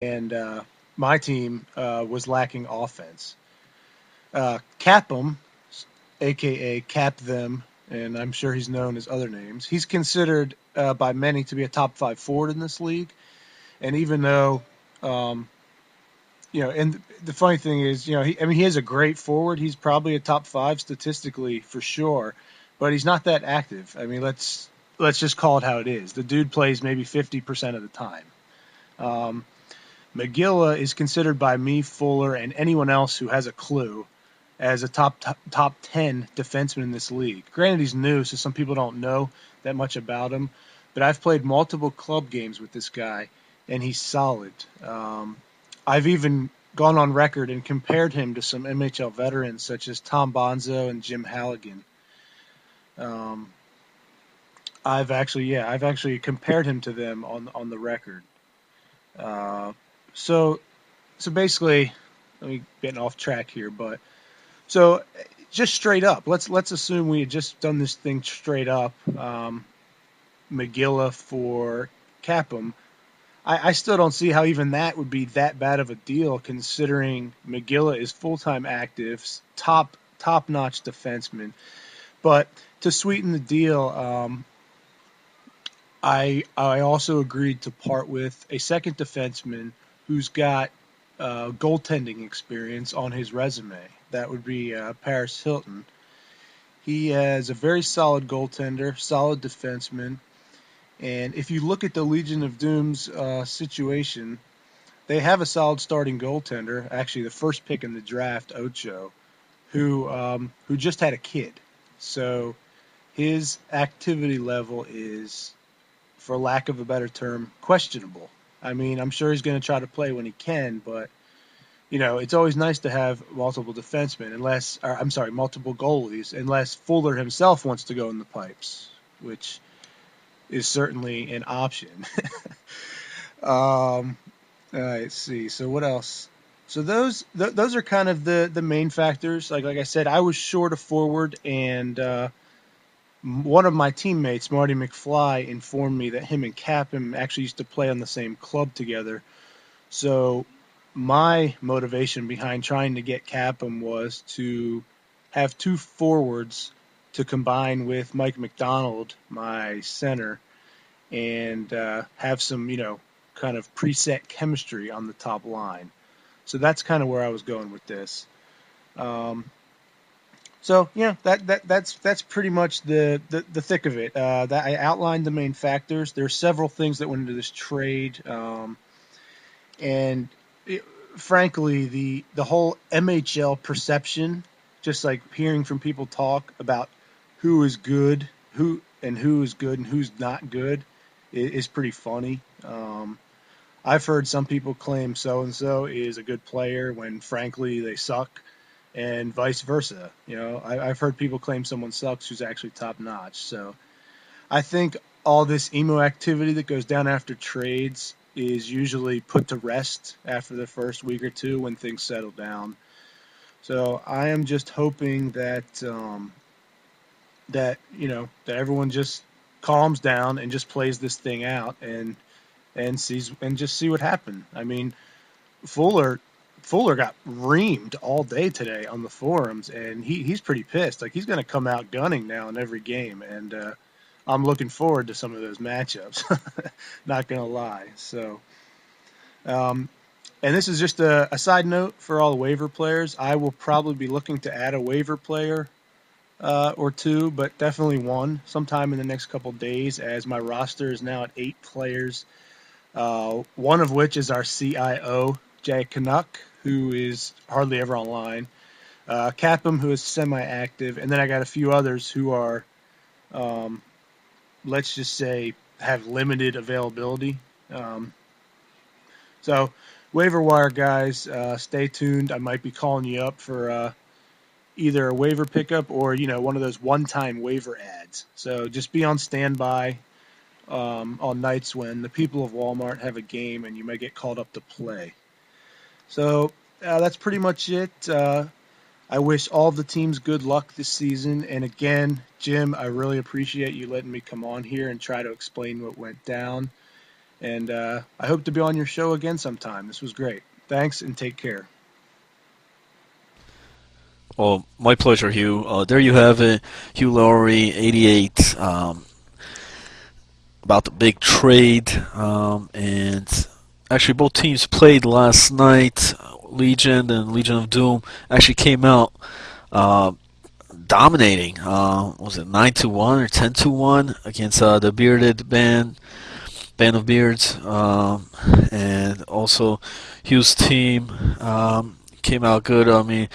and my team was lacking offense. Capum, aka Cap Them, and I'm sure he's known as other names. He's considered by many to be a top five forward in this league, and even though um, and the funny thing is, he is a great forward. He's probably a top five statistically for sure, but he's not that active. I mean, let's just call it how it is. The dude plays maybe 50% of the time. Um, McGilla is considered by me, Fuller, and anyone else who has a clue as a top 10 defenseman in this league. Granted, he's new, so some people don't know that much about him, but I've played multiple club games with this guy, and he's solid. I've even gone on record and compared him to some MHL veterans such as Tom Bonzo and Jim Halligan. Um, I've actually compared him to them on the record. Uh, so so basically, let me getting off track here, but so just straight up, let's assume we had just done this thing straight up. McGilla for Capum. I still don't see how even that would be that bad of a deal, considering McGilla is full time active, top notch defenseman. But to sweeten the deal, I also agreed to part with a second defenseman who's got goaltending experience on his resume. That would be Paris Hilton. He has a very solid goaltender, solid defenseman, and if you look at the Legion of Doom's situation, they have a solid starting goaltender. Actually, the first pick in the draft, Ocho, who just had a kid. So his activity level is, for lack of a better term, questionable. I mean, I'm sure he's going to try to play when he can, but it's always nice to have multiple defensemen, multiple goalies, unless Fuller himself wants to go in the pipes, which is certainly an option. All right, let's see. So what else? So those are kind of the main factors. Like I said, I was short of forward, and one of my teammates, Marty McFly, informed me that him and Capim actually used to play on the same club together. So my motivation behind trying to get Capim was to have two forwards to combine with Mike McDonald, my center, and have some, kind of preset chemistry on the top line. So that's kind of where I was going with this. Um, so yeah, that's pretty much the thick of it. That I outlined the main factors. There's several things that went into this trade, and frankly, the whole MHL perception, just like hearing from people talk about who is good, who is good and who's not good, is pretty funny. I've heard some people claim so and so is a good player when frankly they suck, and vice versa. I've heard people claim someone sucks who's actually top notch. So I think all this emo activity that goes down after trades is usually put to rest after the first week or two when things settle down. So I am just hoping that everyone just calms down and just plays this thing out and just see what happened. I mean, Fuller Fuller got reamed all day today on the forums, and he's pretty pissed. Like, he's going to come out gunning now in every game, and I'm looking forward to some of those matchups. Not going to lie. So, and this is just a side note for all the waiver players. I will probably be looking to add a waiver player or two, but definitely one sometime in the next couple days, as my roster is now at 8 players. One of which is our CIO, Jay Canuck, who is hardly ever online. Capum, who is semi-active, and then I got a few others who are, let's just say, have limited availability. So, waiver wire guys, stay tuned. I might be calling you up for either a waiver pickup or one of those one-time waiver ads. So just be on standby on nights when the people of Walmart have a game and you may get called up to play. So that's pretty much it. I wish all the teams good luck this season. And again, Jim, I really appreciate you letting me come on here and try to explain what went down. And I hope to be on your show again sometime. This was great. Thanks and take care. Well, my pleasure, Hugh. There you have it, Hugh Lowry, 88, about the big trade. And actually, both teams played last night. Legion and Legion of Doom actually came out uh, dominating. Was it 9-1 or 10-1 against the Bearded Band of Beards, and also Hugh's team came out good. I mean,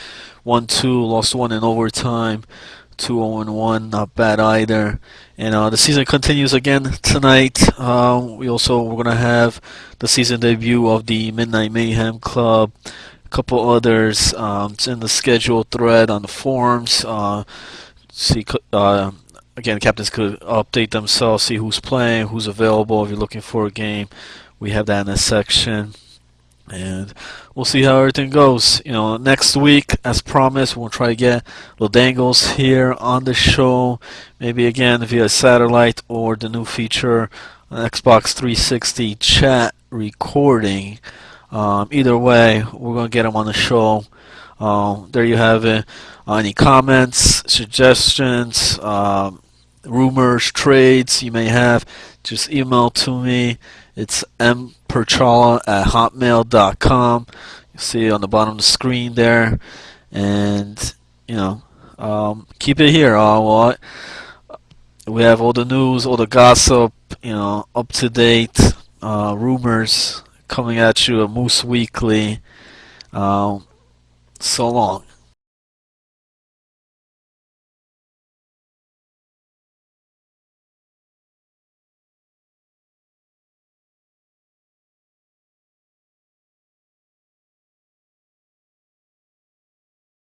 1-2, lost one in overtime, 2-0-1, not bad either. And the season continues again tonight. We're gonna have the season debut of the Midnight Mayhem Club. A couple others. It's in the schedule thread on the forums. See, again, captains could update themselves, see who's playing, who's available. If you're looking for a game, we have that in this section. And we'll see how everything goes. Next week, as promised, we'll try to get Lodangos here on the show. Maybe again via satellite or the new feature on Xbox 360 chat recording. Either way, we're going to get him on the show. There you have it. Any comments, suggestions, rumors, trades you may have, just email to me. It's mperchala@hotmail.com. You see it on the bottom of the screen there. And, keep it here. We have all the news, all the gossip, up to date, rumors coming at you at Moose Weekly. So long.